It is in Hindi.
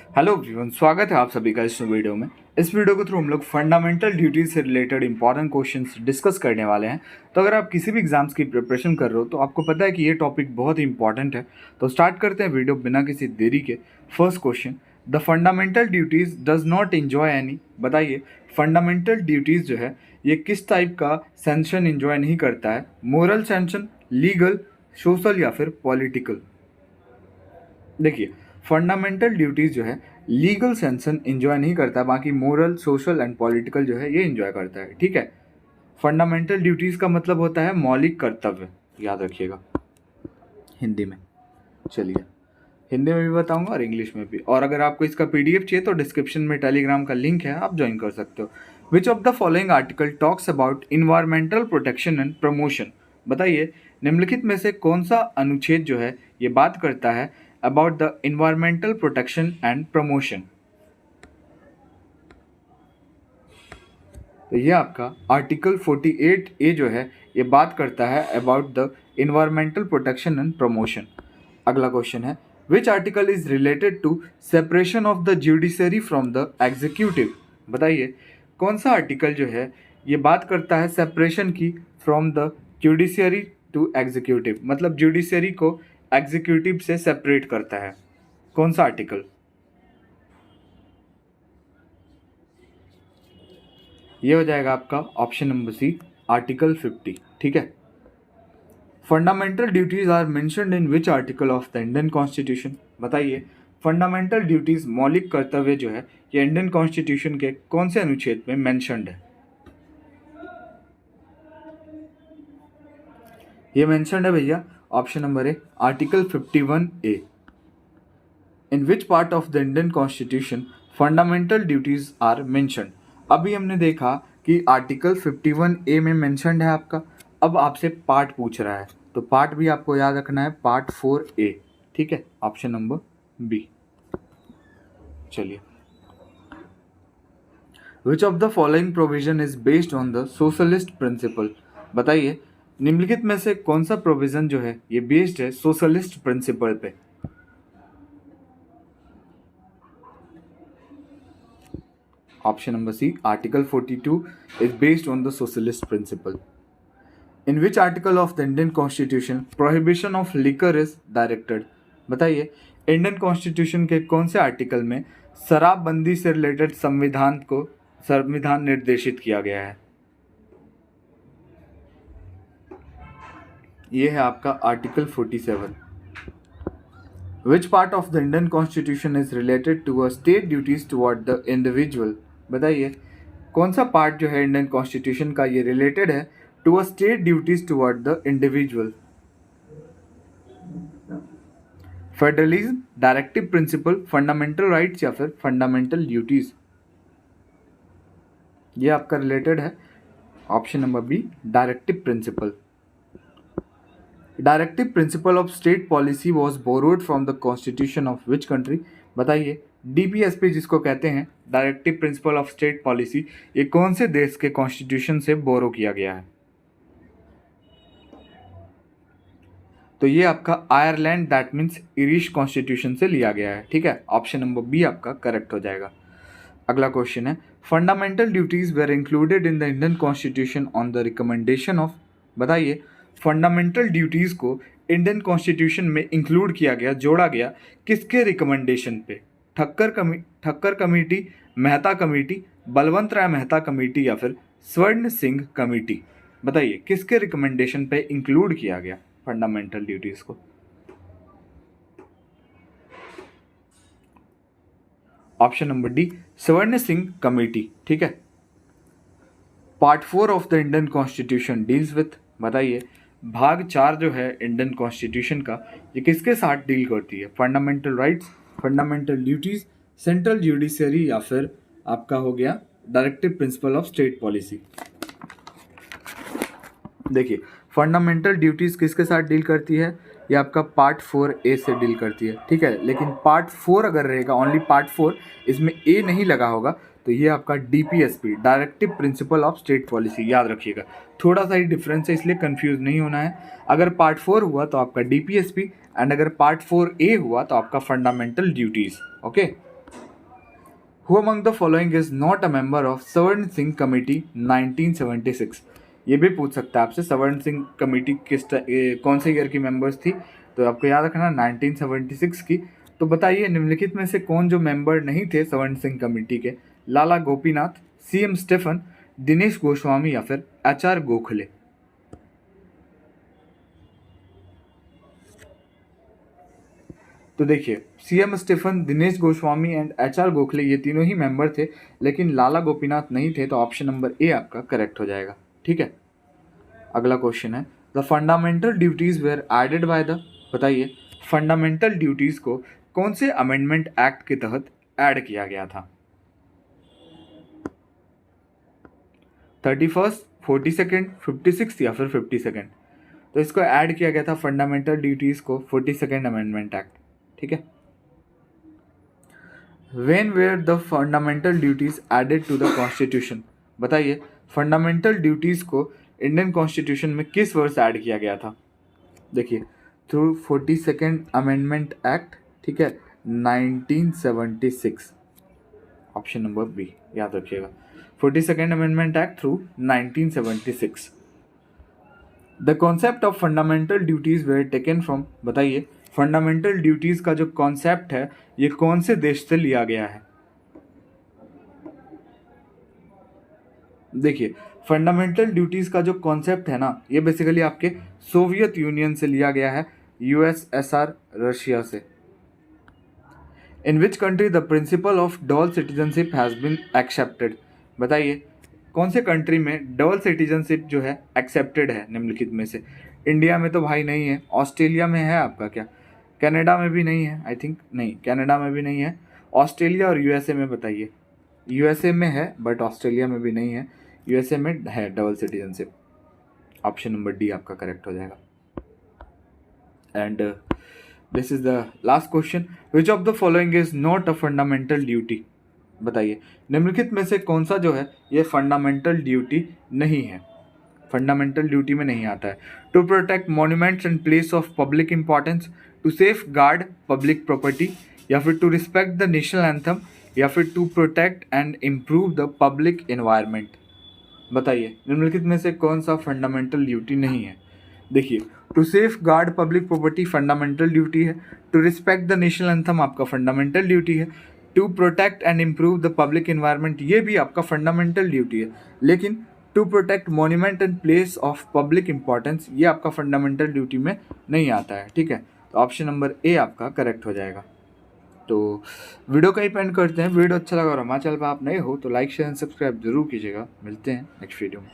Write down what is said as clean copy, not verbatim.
हेलो एवरीवन, स्वागत है आप सभी का इस वीडियो में। इस वीडियो के थ्रू हम लोग फंडामेंटल ड्यूटीज से रिलेटेड इंपॉर्टेंट क्वेश्चंस डिस्कस करने वाले हैं। तो अगर आप किसी भी एग्जाम्स की प्रिपरेशन कर रहे हो तो आपको पता है कि ये टॉपिक बहुत ही इंपॉर्टेंट है। तो स्टार्ट करते हैं वीडियो बिना किसी देरी के। First question, the fundamental duties does not enjoy any. बताइए, फंडामेंटल ड्यूटीज जो है ये किस टाइप का सेंशन एंजॉय नहीं करता है? मोरल सेंशन, लीगल, सोशल या फिर पॉलिटिकल? देखिए, फंडामेंटल ड्यूटीज़ जो है लीगल सेंसन एंजॉय नहीं करता, बाकी मोरल, सोशल एंड पॉलिटिकल जो है ये एंजॉय करता है। ठीक है, फंडामेंटल ड्यूटीज़ का मतलब होता है मौलिक कर्तव्य, याद रखिएगा हिंदी में। चलिए, हिंदी में भी बताऊंगा और इंग्लिश में भी। और अगर आपको इसका पीडीएफ चाहिए तो डिस्क्रिप्शन में टेलीग्राम का लिंक है, आप ज्वाइन कर सकते हो। विच of the following article talks about environmental protection and promotion? बताइए, निम्नलिखित में से कौन सा अनुच्छेद जो है ये बात करता है about the environmental protection and promotion? तो ये आपका आर्टिकल 48A जो है ये बात करता है about the environmental protection and promotion. अगला क्वेश्चन है, which article is related to separation of the judiciary from the executive? बताइए, कौन सा आर्टिकल जो है ये बात करता है सेपरेशन की from the judiciary to executive, मतलब जुडिशरी को एग्जीक्यूटिव से सेपरेट करता है? कौन सा आर्टिकल? ये हो जाएगा आपका ऑप्शन नंबर सी, आर्टिकल 50। ठीक है, fundamental duties are mentioned in which article of the Indian constitution? बताइए, फंडामेंटल ड्यूटीज मौलिक कर्तव्य जो है ये इंडियन कॉन्स्टिट्यूशन के कौन से अनुच्छेद में मेंशन्ड है? ये मेंशन्ड है भैया, option number A, article 51A। In which part of the Indian constitution fundamental duties are mentioned? अभी हमने देखा कि आर्टिकल 51A में मेंशन्ड है आपका। अब आपसे पार्ट पूछ रहा है तो पार्ट भी आपको याद रखना है, पार्ट 4A। ठीक है, ऑप्शन नंबर बी। चलिए, which of the following provision is based on the socialist principle? बताइए, निम्नलिखित में से कौन सा प्रोविजन जो है ये बेस्ड है सोशलिस्ट प्रिंसिपल पे? Option number C, article 42 is based on the socialist principle. In which article of the Indian Constitution prohibition of liquor is directed? बताइए, इंडियन कॉन्स्टिट्यूशन के कौन से आर्टिकल में शराबबंदी से रिलेटेड संविधान निर्देशित किया गया है? ये है आपका article 47। Which part of the Indian constitution is related to a state duties toward the individual? बताइए, कौन सा पार्ट जो है इंडियन कॉन्स्टिट्यूशन का ये रिलेटेड है to a state duties toward the individual? Federalism, directive principle, fundamental rights या फिर फंडामेंटल ड्यूटीज? ये आपका रिलेटेड है, option number B, directive principle. Directive principle of state policy was borrowed from the constitution of which country? बताइए, डीपीएसपी जिसको कहते हैं, directive principle of state policy, ये कौन से देश के कॉन्स्टिट्यूशन से बोरो किया गया है? तो ये आपका Ireland, that means Irish constitution से लिया गया है। ठीक है, ऑप्शन नंबर बी आपका करेक्ट हो जाएगा। अगला क्वेश्चन है, fundamental duties were included in the Indian constitution on the recommendation of? बताइए, फंडामेंटल ड्यूटीज को इंडियन कॉन्स्टिट्यूशन में इंक्लूड किया गया, जोड़ा गया, किसके रिकमेंडेशन पे? Thakkar committee, Mehta committee, Balwant Rai Mehta committee या फिर स्वर्ण सिंह कमेटी? बताइए, किसके रिकमेंडेशन पे इंक्लूड किया गया फंडामेंटल ड्यूटीज को? ऑप्शन नंबर डी, स्वर्ण सिंह कमेटी। ठीक है, part 4 of the Indian constitution deals with? बताइए, भाग 4 जो है इंडियन कॉन्स्टिट्यूशन का ये किसके साथ डील करती है? Fundamental rights, fundamental duties, central judiciary या फिर आपका हो गया directive principle of state policy? देखिए, फंडामेंटल ड्यूटीज किसके साथ डील करती है? ये आपका पार्ट 4A से डील करती है। ठीक है, लेकिन पार्ट 4 अगर रहेगा, ओनली पार्ट 4, इसमें ए नहीं लगा होगा, तो ये आपका DPSP, directive principle of state policy, याद रखिएगा। थोड़ा सा ही डिफरेंस है, इसलिए कंफ्यूज नहीं होना है। अगर पार्ट 4 हुआ तो आपका डीपीएसपी, एंड अगर पार्ट 4A हुआ तो आपका fundamental duties. Okay, who among the following is not a member of सवर्ण सिंह कमेटी 1976। ये भी पूछ सकता है आपसे, सवर्ण सिंह कमेटी कौन से ईयर की मेंबर्स थी, तो आपको याद रखना 1976 की। तो बताइए निम्नलिखित में से कौन जो मेंबर नहीं थे सवर्ण सिंह कमेटी के, लाला गोपीनाथ, सीएम स्टेफन, दिनेश गोस्वामी या फिर एचआर गोखले। तो देखिए C M Stephen, Dinesh Goswami and H R Gokhale ये तीनों ही मेंबर थे, लेकिन लाला गोपीनाथ नहीं थे, तो ऑप्शन नंबर ए आपका करेक्ट हो जाएगा। ठीक है, अगला क्वेश्चन है the fundamental duties were added by the, बताइए फंडामेंटल ड्यूटीज को कौन से अमेंडमेंट एक्ट के तहत ऐड किया गया था? 31st, 42nd, 56 या फिर 52nd। तो इसको ऐड किया गया था फंडामेंटल ड्यूटीज को 42nd अमेंडमेंट एक्ट। ठीक है, when were the fundamental duties added to the constitution, बताइए फंडामेंटल ड्यूटीज को इंडियन कॉन्स्टिट्यूशन में किस वर्ष ऐड किया गया था? देखिए थ्रू 42nd अमेंडमेंट एक्ट। ठीक है, 1976, ऑप्शन नंबर बी याद रखिएगा, 42nd amendment act through 1976। The concept of fundamental duties where taken from, बताइए फंडामेंटल ड्यूटीज का जो कॉन्सेप्ट है ये कौन से देश से लिया गया है? देखिए फंडामेंटल ड्यूटीज का जो कॉन्सेप्ट है ना, ये बेसिकली आपके सोवियत यूनियन से लिया गया है, यूएसएसआर, रशिया से। In which country the principle of double citizenship has been accepted, बताइए कौन से कंट्री में डबल सिटीजनशिप जो है एक्सेप्टेड है निम्नलिखित में से? इंडिया में तो भाई नहीं है, ऑस्ट्रेलिया में है आपका क्या, कनाडा में भी नहीं है, आई थिंक नहीं, कनाडा में भी नहीं है, ऑस्ट्रेलिया और यूएसए में, बताइए। यूएसए में है बट ऑस्ट्रेलिया में भी नहीं है, यूएसए में है double citizenship. Option number D आपका करेक्ट हो जाएगा। And this is the last question, which of the following is not a fundamental duty, बताइए निम्नलिखित में से कौन सा जो है ये फंडामेंटल ड्यूटी नहीं है, फंडामेंटल ड्यूटी में नहीं आता है? To protect monuments and place of public importance, to safeguard public property, या फिर to respect the national anthem, या फिर to protect and improve the public environment. बताइए निम्नलिखित में से कौन सा फंडामेंटल ड्यूटी नहीं है? देखिए to safeguard public property fundamental duty है, to respect the national anthem आपका फंडामेंटल ड्यूटी है, to protect and improve the public environment ये भी आपका फंडामेंटल ड्यूटी है, लेकिन to protect monument and place of public importance ये आपका फंडामेंटल ड्यूटी में नहीं आता है। ठीक है, तो ऑप्शन नंबर ए आपका करेक्ट हो जाएगा। तो वीडियो का ही पेंड करते हैं। वीडियो अच्छा लगा और हमारे चैनल पर आप नए हो तो लाइक शेयर एंड सब्सक्राइब जरूर कीजिएगा। मिलते हैं नेक्स्ट वीडियो में।